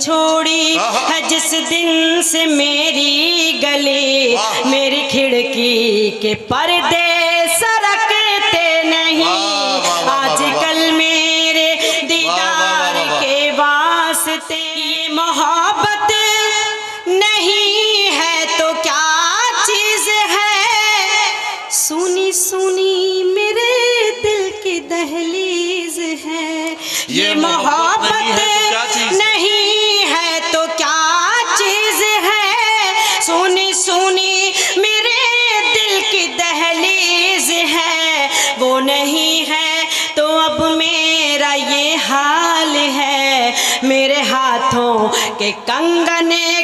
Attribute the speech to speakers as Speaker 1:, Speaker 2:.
Speaker 1: छोड़ी है जिस दिन से मेरी गली, मेरी खिड़की के पर्दे सरकते नहीं। आजकल मेरे दीदार के वास्ते ये मोहब्बत नहीं है तो क्या चीज है। सुनी सुनी मेरे दिल की दहलीज है। ये मोहब्बत नहीं है तो क्या चीज है। सुनी सुनी मेरे दिल की दहलीज है। वो नहीं है तो अब मेरा ये हाल है। मेरे हाथों के कंगने